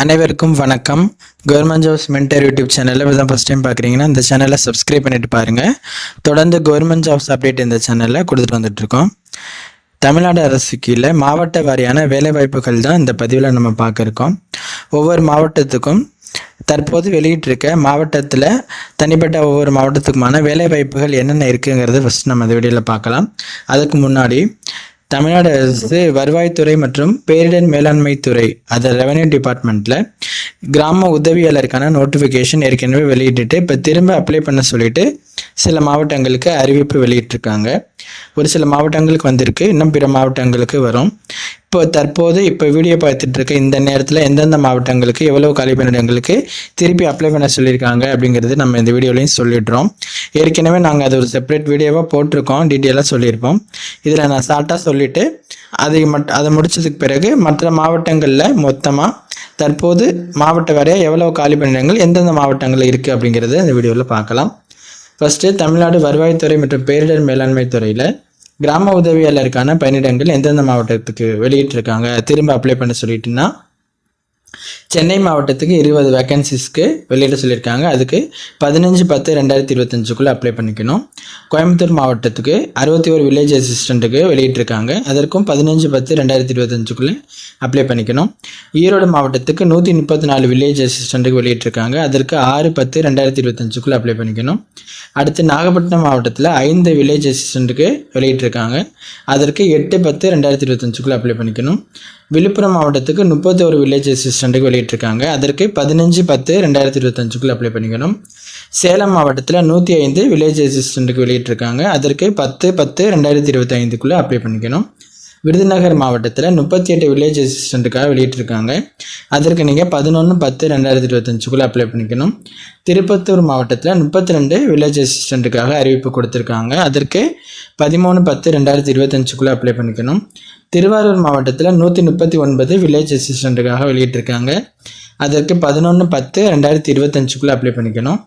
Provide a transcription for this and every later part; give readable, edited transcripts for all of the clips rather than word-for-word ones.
அனைவருக்கும் வணக்கம். Government jobs mentor YouTube சேனலில் இப்போ ஃபஸ்ட் டைம் பார்க்குறீங்கன்னா இந்த சேனலை சப்ஸ்கிரைப் பண்ணிட்டு பாருங்கள். தொடர்ந்து கவர்மெண்ட் ஜாப்ஸ் அப்டேட் இந்த சேனலில் கொடுத்துட்டு வந்துட்டுருக்கோம். தமிழ்நாடு அரசு கீழே மாவட்ட வாரியான வேலைவாய்ப்புகள் தான் இந்த பதிவில் நம்ம பார்க்க இருக்கோம். ஒவ்வொரு மாவட்டத்துக்கும் தற்போது வெளியிட்டிருக்க மாவட்டத்தில் தனிப்பட்ட ஒவ்வொரு மாவட்டத்துக்குமான வேலைவாய்ப்புகள் என்னென்ன இருக்குங்கிறத ஃபஸ்ட் நம்ம இந்த வீடியோவில் பார்க்கலாம். அதுக்கு முன்னாடி தமிழ்நாடு அரசு வருவாய்த்துறை மற்றும் பேரிடர் மேலாண்மை துறை, அது ரெவன்யூ டிபார்ட்மெண்ட்டில் கிராம உதவியாளருக்கான நோட்டிஃபிகேஷன் ஏற்கனவே வெளியிட்டுட்டு இப்போ திரும்ப அப்ளை பண்ண சொல்லிட்டு சில மாவட்டங்களுக்கு அறிவிப்பு வெளியிட்டிருக்காங்க. ஒரு சில மாவட்டங்களுக்கு வந்திருக்கு, இன்னும் பிற மாவட்டங்களுக்கு வரும். இப்போ வீடியோ பார்த்துட்டு இருக்க இந்த நேரத்தில் எந்தெந்த மாவட்டங்களுக்கு எவ்வளோ காலி பணியிடங்களுக்கு திருப்பி அப்ளை பண்ண சொல்லியிருக்காங்க அப்படிங்கிறது நம்ம இந்த வீடியோலையும் சொல்லிடுறோம். ஏற்கனவே நாங்கள் அது ஒரு செப்பரேட் வீடியோவாக போட்டிருக்கோம், டீட்டெயிலாக சொல்லியிருப்போம். இதில் நான் ஷார்ட்டாக சொல்லிவிட்டு அதை முடிச்சதுக்கு பிறகு மற்ற மாவட்டங்களில் மொத்தமாக தற்போது மாவட்ட வரைய எவ்வளோ காலி பணியிடங்கள் எந்தெந்த மாவட்டங்களில் இருக்குது அப்படிங்கிறத இந்த வீடியோவில் பார்க்கலாம். ஃபஸ்ட்டு தமிழ்நாடு வருவாய்த்துறை மற்றும் பேரிடர் மேலாண்மை துறையில் கிராம உதவியாளருக்கான பணியிடங்கள் எந்தெந்த மாவட்டத்துக்கு வெளியிட்டிருக்காங்க திரும்ப அப்ளை பண்ண சொல்லிட்டுன்னா, சென்னை மாவட்டத்துக்கு 20 வேக்கன்சிஸ்க்கு வெளியிட சொல்லியிருக்காங்க. அதுக்கு 15/10/2025 அப்ளை பண்ணிக்கணும். கோயம்புத்தூர் மாவட்டத்துக்கு 61 வில்லேஜ் அசிஸ்டண்ட்டுக்கு வெளியிட்டிருக்காங்க. அதற்கும் 15/10/2025 அப்ளை பண்ணிக்கணும். ஈரோடு மாவட்டத்துக்கு 134 வில்லேஜ் அசிஸ்டண்ட்டுக்கு வெளியிட்டிருக்காங்க. அதற்கு 6/10/2025 அப்ளை பண்ணிக்கணும். அடுத்து நாகப்பட்டினம் மாவட்டத்தில் 5 வில்லேஜ் அசிஸ்டண்ட்டுக்கு வெளியிட்டிருக்காங்க. அதற்கு 8/10/2025 அப்ளை பண்ணிக்கணும். விழுப்புரம் மாவட்டத்துக்கு 31 வில்லேஜ் அசிஸ்டண்ட்டுக்கு வெளியிட்டிருக்காங்க. அதற்கு 15/10/2025 அப்ளை பண்ணிக்கணும். சேலம் மாவட்டத்தில் 105 வில்லேஜ் அசிஸ்டண்ட்டுக்கு வெளியிட்டிருக்காங்க. அதற்கு 10/10/2025 அப்ளை பண்ணிக்கணும். விருதுநகர் மாவட்டத்தில் 38 வில்லேஜ் அசிஸ்டண்ட்டுக்காக வெளியிட்டிருக்காங்க. அதற்கு நீங்கள் 11/10/2025 அப்ளை பண்ணிக்கணும். திருப்பத்தூர் மாவட்டத்தில் 32 வில்லேஜ் அசிஸ்டண்ட்டுக்காக அறிவிப்பு கொடுத்துருக்காங்க. அதற்கு 13/10/2025 அப்ளை பண்ணிக்கணும். திருவாரூர் மாவட்டத்தில் 139 வில்லேஜ் அசிஸ்டண்ட்டுக்காக வெளியிட்டிருக்காங்க. அதற்கு 11/10/2025 அப்ளை பண்ணிக்கணும்.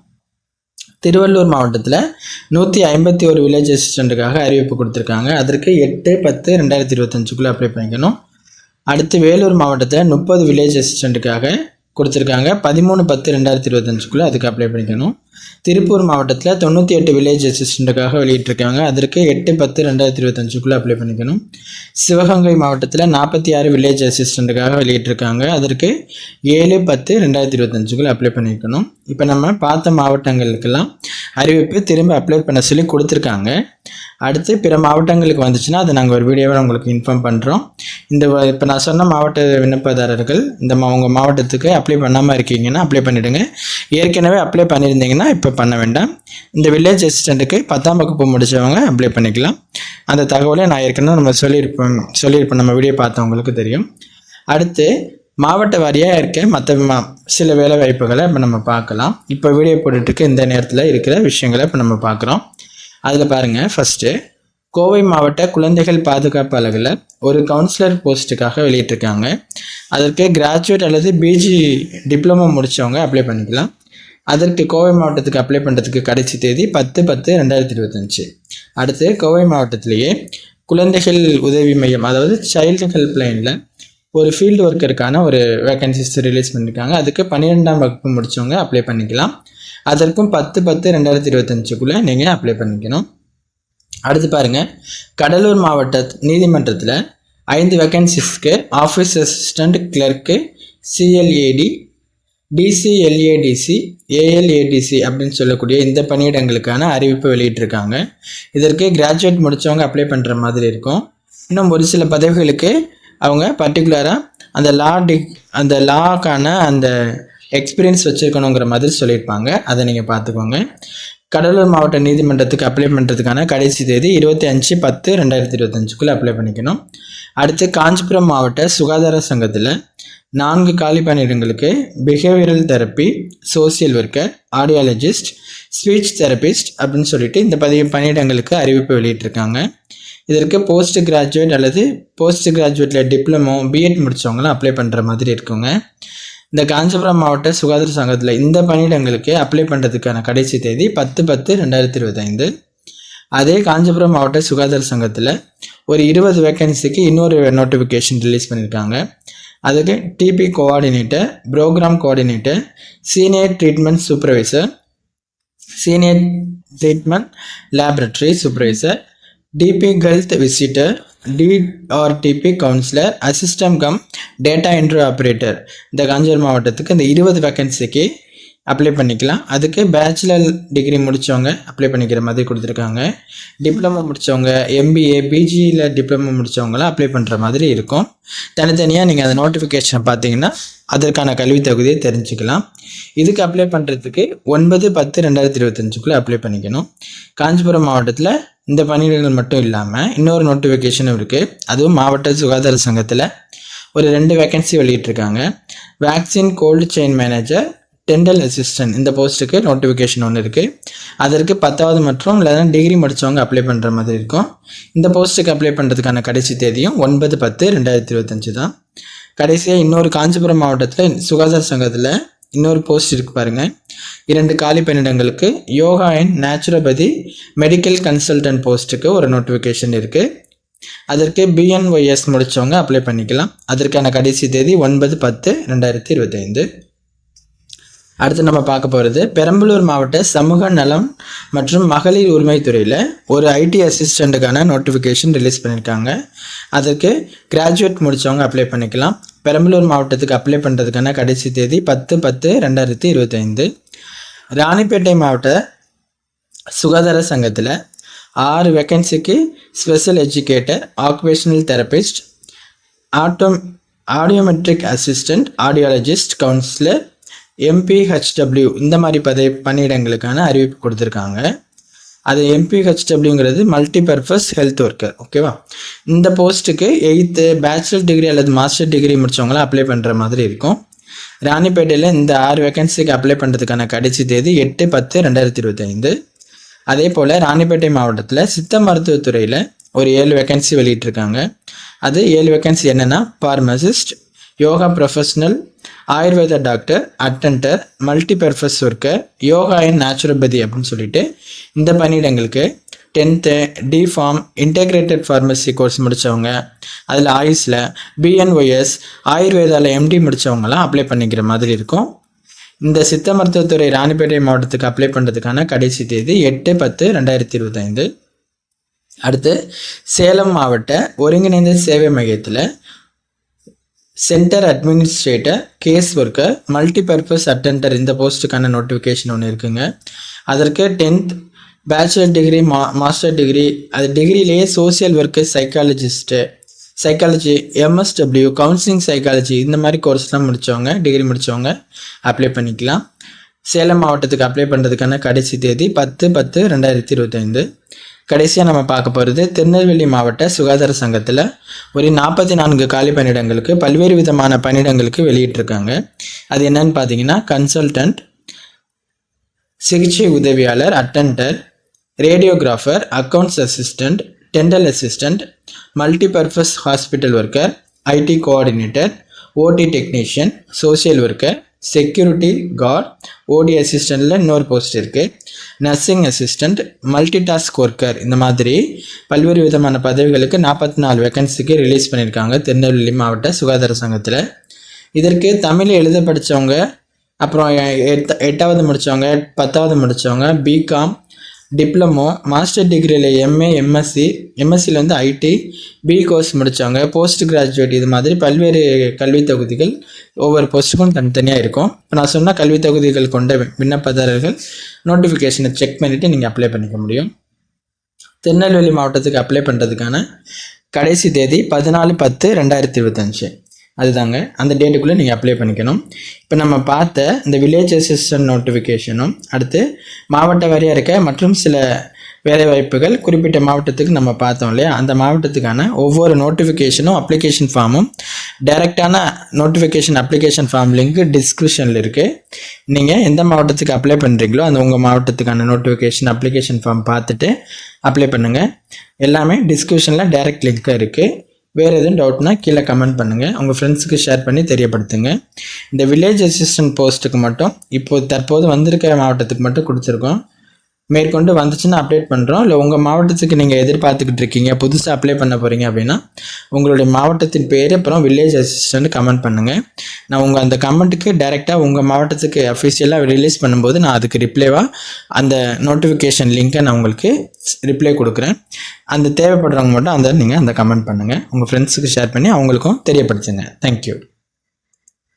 திருவள்ளூர் மாவட்டத்தில் 151 வில்லேஜ் அசிஸ்டண்ட்டுக்காக அறிவிப்பு கொடுத்துருக்காங்க. அதற்கு 8/10/2025 அப்ளை பண்ணிக்கணும். அடுத்து வேலூர் மாவட்டத்தில் 30 வில்லேஜ் அசிஸ்டண்ட்டுக்காக கொடுத்துருக்காங்க. 13/10/2025 அதுக்கு அப்ளை பண்ணிக்கணும். திருப்பூர் மாவட்டத்தில் 98 வில்லேஜ் அசிஸ்டண்ட்டுக்காக வெளியிட்டிருக்காங்க. அதற்கு 8/10/2025 அப்ளை பண்ணிக்கணும். சிவகங்கை மாவட்டத்தில் 46 வில்லேஜ் அசிஸ்டண்ட்டுக்காக வெளியிட்டிருக்காங்க. அதற்கு 7/10/2025 அப்ளை பண்ணிக்கணும். இப்போ நம்ம பார்த்த மாவட்டங்களுக்கெல்லாம் அறிவிப்பு திரும்ப அப்ளை பண்ண சொல்லி கொடுத்துருக்காங்க. அடுத்து பிற மாவட்டங்களுக்கு வந்துச்சுன்னா அதை நாங்கள் ஒரு வீடியோவை உங்களுக்கு இன்ஃபார்ம் பண்ணுறோம். இப்போ நான் சொன்ன மாவட்ட விண்ணப்பதாரர்கள் உங்கள் மாவட்டத்துக்கு அப்ளை பண்ணாமல் இருக்கீங்கன்னா அப்ளை பண்ணிவிடுங்க. ஏற்கனவே அப்ளை பண்ணியிருந்தீங்கன்னா இப்போ பண்ண வேண்டாம். இந்த வில்லேஜ் அசிஸ்டண்ட்டுக்கு 10ஆம் வகுப்பு முடித்தவங்க அப்ளை பண்ணிக்கலாம். அந்த தகவலை நான் ஏற்கனவே நம்ம சொல்லியிருப்போம் நம்ம வீடியோ பார்த்தவங்களுக்கு தெரியும். அடுத்து மாவட்ட வாரியாக இருக்க மற்ற சில வேலை வாய்ப்புகளை இப்போ நம்ம பார்க்கலாம். இப்போ வீடியோ போட்டுட்டு இந்த நேரத்தில் இருக்கிற விஷயங்களை இப்போ நம்ம பார்க்குறோம். அதில் பாருங்கள், ஃபஸ்ட்டு கோவை மாவட்ட குழந்தைகள் பாதுகாப்பு அலகில் ஒரு கவுன்சிலர் போஸ்ட்டுக்காக வெளியிட்டிருக்காங்க. அதற்கு கிராஜுவேட் அல்லது பிஜி டிப்ளமோ முடித்தவங்க அப்ளை பண்ணிக்கலாம். அதற்கு கோவை மாவட்டத்துக்கு அப்ளை பண்ணுறதுக்கு கடைசி தேதி 10/10/2025. அடுத்து கோவை மாவட்டத்திலேயே குழந்தைகள் உதவி மையம், அதாவது சைல்டு ஹெல்ப் லைனில் ஒரு ஃபீல்டு ஒர்க்கருக்கான ஒரு வேக்கன்சிஸ் ரிலீஸ் பண்ணியிருக்காங்க. அதுக்கு 12ஆம் வகுப்பு முடித்தவங்க அப்ளை பண்ணிக்கலாம். அதற்கும் 10/10/2025 நீங்கள் அப்ளை பண்ணிக்கணும். அடுத்து பாருங்கள், கடலூர் மாவட்ட நீதிமன்றத்தில் 5 வேக்கன்சிஸ்க்கு ஆஃபீஸ் அசிஸ்டண்ட் கிளர்க்கு சிஎல்ஏடி, டிசிஎல்ஏடிசி, ஏஎல்ஏடிசி அப்படின்னு சொல்லக்கூடிய இந்த பணியிடங்களுக்கான அறிவிப்பு வெளியிட்டிருக்காங்க. இதற்கு கிராஜுவேட் முடித்தவங்க அப்ளை பண்ணுற மாதிரி இருக்கும். இன்னும் ஒரு சில பதவிகளுக்கு அவங்க பர்டிகுலராக அந்த லாக்கான அந்த எக்ஸ்பீரியன்ஸ் வச்சுருக்கணுங்கிற மாதிரி சொல்லியிருப்பாங்க. அதை நீங்கள் பார்த்துக்கோங்க. கடலூர் மாவட்ட நீதிமன்றத்துக்கு அப்ளை பண்ணுறதுக்கான கடைசி தேதி 25/10/2025 அப்ளை பண்ணிக்கணும். அடுத்து காஞ்சிபுரம் மாவட்ட சுகாதார சங்கத்தில் 4 காலி பணியிடங்களுக்கு behavioural therapy, social worker, audiologist, speech therapist அப்படின்னு சொல்லிட்டு இந்த பணியிடங்களுக்கு அறிவிப்பு வெளியிட்டிருக்காங்க. இதற்கு போஸ்ட் கிராஜுவேட் அல்லது போஸ்ட் கிராஜுவேட்டில் டிப்ளமோ, பிஎட் முடித்தவங்களாம் அப்ளை பண்ணுற மாதிரி இருக்குங்க. இந்த காஞ்சிபுரம் மாவட்ட சுகாதார சங்கத்தில் இந்த பணியிடங்களுக்கு அப்ளை பண்ணுறதுக்கான கடைசி தேதி 10/10/2025. அதே காஞ்சிபுரம் மாவட்ட சுகாதார சங்கத்தில் ஒரு 20 வேக்கன்சிக்கு இன்னொரு நோட்டிஃபிகேஷன் ரிலீஸ் பண்ணியிருக்காங்க. அதுக்கு TB coordinator, program coordinator, senior treatment supervisor, senior treatment laboratory supervisor, TB health visitor, DRTB counsellor, assistant cum data entry operator. இந்த காஞ்சிபுரம் மாவட்டத்துக்கு இந்த 20 வேக்கன்சிக்கு அப்ளை பண்ணிக்கலாம். அதுக்கு பேச்சுலர் டிகிரி முடித்தவங்க அப்ளை பண்ணிக்கிற மாதிரி கொடுத்துருக்காங்க. டிப்ளமோ முடித்தவங்க, எம்பிஏ, பிஜியில் டிப்ளமோ முடித்தவங்களாம் அப்ளை பண்ணுற மாதிரி இருக்கும். தனித்தனியாக நீங்கள் அந்த நோட்டிஃபிகேஷனை பார்த்தீங்கன்னா அதற்கான கல்வி தகுதியை தெரிஞ்சுக்கலாம். இதுக்கு அப்ளை பண்ணுறதுக்கு 9/10/2025 அப்ளை பண்ணிக்கணும். காஞ்சிபுரம் மாவட்டத்தில் இந்த பணியிடங்கள் மட்டும் இல்லாமல் இன்னொரு நோட்டிஃபிகேஷனும் இருக்குது. அதுவும் மாவட்ட சுகாதார சங்கத்தில் ஒரு 2 வேக்கன்சி வெளியிட்டிருக்காங்க. Vaccine cold chain manager, dental assistant, இந்த போஸ்ட்டுக்கு நோட்டிஃபிகேஷன் ஒன்று இருக்குது. அதற்கு 10வது மற்றும் இல்லைனா டிகிரி முடித்தவங்க அப்ளை பண்ணுற மாதிரி இருக்கும். இந்த போஸ்ட்டுக்கு அப்ளை பண்ணுறதுக்கான கடைசி தேதியும் 9/10/2025 தான். கடைசியாக இன்னொரு காஞ்சிபுரம் மாவட்டத்தில் சுகாதார சங்கத்தில் இன்னொரு போஸ்ட் இருக்குது பாருங்கள். 2 காலி பணியிடங்களுக்கு yoga and naturopathy medical consultant போஸ்ட்டுக்கு ஒரு நோட்டிஃபிகேஷன் இருக்குது. அதற்கு பிஎன்ஒய்எஸ் முடித்தவங்க அப்ளை பண்ணிக்கலாம். அதற்கான கடைசி தேதி 9/10/2025. அடுத்து நம்ம பார்க்க போகிறது பெரம்பலூர் மாவட்ட சமூக நலம் மற்றும் மகளிர் உரிமைத்துறையில் ஒரு ஐடி அசிஸ்டண்ட்டுக்கான நோட்டிஃபிகேஷன் ரிலீஸ் பண்ணியிருக்காங்க. அதற்கு கிராஜுவேட் முடித்தவங்க அப்ளை பண்ணிக்கலாம். பெரம்பலூர் மாவட்டத்துக்கு அப்ளை பண்ணுறதுக்கான கடைசி தேதி 10/10/2025. ராணிப்பேட்டை மாவட்ட சுகாதார சங்கத்தில் 6 வேக்கன்சிக்கு special educator, occupational therapist, audiometric assistant, audiologist, counsellor, MPHW இந்த மாதிரி பணியிடங்களுக்கான அறிவிப்பு கொடுத்துருக்காங்க. அது MPHWங்கிறது மல்டிபர்பஸ் ஹெல்த் ஒர்க்கர். ஓகேவா? இந்த போஸ்ட்டுக்கு 8th பேச்சுலர் டிகிரி அல்லது மாஸ்டர் டிகிரி முடித்தவங்களாம் அப்ளை பண்ணுற மாதிரி இருக்கும். ராணிப்பேட்டையில் இந்த 6 வேக்கன்சிக்கு அப்ளை பண்ணுறதுக்கான கடைசி தேதி 8/10/2025. அதே போல் ராணிப்பேட்டை மாவட்டத்தில் சித்த மருத்துவத்துறையில் ஒரு 7 வேக்கன்சி வெளியிட்டிருக்காங்க. அது 7 வேக்கன்சி என்னென்னா pharmacist, yoga professional, Ayurveda doctor, attender, multipurpose worker, yoga and naturopathy அப்படின்னு சொல்லிட்டு இந்த பணியிடங்களுக்கு 10th deform integrated pharmacy course முடித்தவங்க, அதில் ஆயுஷில் பிஎன்ஒய்எஸ், ஆயுர்வேதாவில் MD முடித்தவங்களாம் அப்ளை பண்ணிக்கிற மாதிரி இருக்கும். இந்த சித்த மருத்துவத்துறை ராணிப்பேட்டை மாவட்டத்துக்கு அப்ளை பண்ணுறதுக்கான கடைசி தேதி 8/10/2025. அடுத்து சேலம் மாவட்ட ஒருங்கிணைந்த சேவை மையத்தில் centre administrator, case worker, multipurpose attender இந்த போஸ்ட்டுக்கான நோட்டிஃபிகேஷன் ஒன்று இருக்குங்க. அதற்கு 10th bachelor degree, master degree, அது டிகிரிலேயே social work, psychology, MSW, counselling psychology இந்த மாதிரி கோர்ஸ்லாம் முடித்தவங்க, டிகிரி முடித்தவங்க அப்ளை பண்ணிக்கலாம். சேலம் மாவட்டத்துக்கு அப்ளை பண்ணுறதுக்கான கடைசி தேதி 10/10/2025. கடைசியாக நம்ம பார்க்க போகிறது திருநெல்வேலி மாவட்ட சுகாதார சங்கத்தில் ஒரு 44 காலி பணியிடங்களுக்கு பல்வேறு விதமான பணியிடங்களுக்கு வெளியிட்டிருக்காங்க. அது என்னன்னு பார்த்தீங்கன்னா கன்சல்டன்ட், சிகிச்சை உதவியாளர், attender, radiographer, accounts assistant, dental assistant, multipurpose hospital worker, IT coordinator, OT technician, social worker, security guard, OD அசிஸ்டண்ட்டில் இன்னொரு போஸ்ட் இருக்குது, நர்சிங் அசிஸ்டண்ட், மல்டிடாஸ்க் ஒர்க்கர் இந்த மாதிரி பல்வேறு விதமான பதவிகளுக்கு 44 வேக்கன்சிக்கு ரிலீஸ் பண்ணியிருக்காங்க திருநெல்வேலி மாவட்ட சுகாதார சங்கத்தில். இதற்கு தமிழ் எழுத படித்தவங்க, அப்புறம் 8வது முடித்தவங்க, 10வது முடித்தவங்க, பிகாம், டிப்ளமோ, மாஸ்டர் டிகிரியில் MA, MSCயில் வந்து IT, B கோர்ஸ் முடித்தவங்க, போஸ்ட் கிராஜுவேட் இது மாதிரி பல்வேறு கல்வி தகுதிகள் ஒவ்வொரு போஸ்ட்டுக்கும் தனித்தனியாக இருக்கும். இப்போ நான் சொன்ன கல்வி தகுதிகள் கொண்ட விண்ணப்பதாரர்கள் நோட்டிஃபிகேஷனை செக் பண்ணிவிட்டு நீங்கள் அப்ளை பண்ணிக்க முடியும். திருநெல்வேலி மாவட்டத்துக்கு அப்ளை பண்ணுறதுக்கான கடைசி தேதி 14/10/2025. அதுதாங்க, அந்த டேட்டுக்குள்ளே நீங்கள் அப்ளை பண்ணிக்கணும். இப்போ நம்ம பார்த்த இந்த வில்லேஜ் அசிஸ்டன்ட் நோட்டிஃபிகேஷனும் அடுத்து மாவட்ட வாரியாக இருக்க மற்றும் சில வேலைவாய்ப்புகள் குறிப்பிட்ட மாவட்டத்துக்கு நம்ம பார்த்தோம் இல்லையா, அந்த மாவட்டத்துக்கான ஒவ்வொரு நோட்டிஃபிகேஷனும் அப்ளிகேஷன் ஃபார்மும் டைரெக்டான நோட்டிஃபிகேஷன் அப்ளிகேஷன் ஃபார்ம் லிங்க் டிஸ்கிரிப்ஷனில் இருக்குது. நீங்கள் எந்த மாவட்டத்துக்கு அப்ளை பண்ணுறீங்களோ அந்த உங்கள் மாவட்டத்துக்கான நோட்டிஃபிகேஷன் அப்ளிகேஷன் ஃபார்ம் பார்த்துட்டு அப்ளை பண்ணுங்கள். எல்லாமே டிஸ்கிரிப்ஷனில் டைரக்ட் லிங்க்காக இருக்குது. வேறு எதுவும் டவுட்னா கீழே கமெண்ட் பண்ணுங்கள், உங்கள் ஃப்ரெண்ட்ஸுக்கு ஷேர் பண்ணி தெரியப்படுத்துங்க. இந்த வில்லேஜ் அசிஸ்டன்ட் போஸ்ட்டுக்கு மட்டும் இப்போது தற்போது வந்திருக்கிற மாவட்டத்துக்கு மட்டும் கொடுத்துருக்கோம். மேற்கொண்டு வந்துச்சுன்னா அப்டேட் பண்ணுறோம். இல்லை உங்கள் மாவட்டத்துக்கு நீங்கள் எதிர்பார்த்துக்கிட்டு இருக்கீங்க, புதுசாக அப்ளை பண்ண போகிறீங்க அப்படின்னா உங்களுடைய மாவட்டத்தின் பேர் அப்புறம் வில்லேஜ் அசிஸ்டன்ட் கமெண்ட் பண்ணுங்கள். நான் உங்கள் அந்த கமெண்ட்டுக்கு டைரெக்டாக உங்கள் மாவட்டத்துக்கு அஃபிஷியலாக ரிலீஸ் பண்ணும்போது நான் அதுக்கு ரிப்ளைவாக அந்த நோட்டிஃபிகேஷன் லிங்க்கை நான் உங்களுக்கு ரிப்ளை கொடுக்குறேன். அந்த தேவைப்படுறவங்க மட்டும் நீங்கள் அந்த கமெண்ட் பண்ணுங்கள். உங்கள் ஃப்ரெண்ட்ஸுக்கு ஷேர் பண்ணி அவங்களுக்கும் தெரியப்படுத்துங்க. தேங்க்யூ.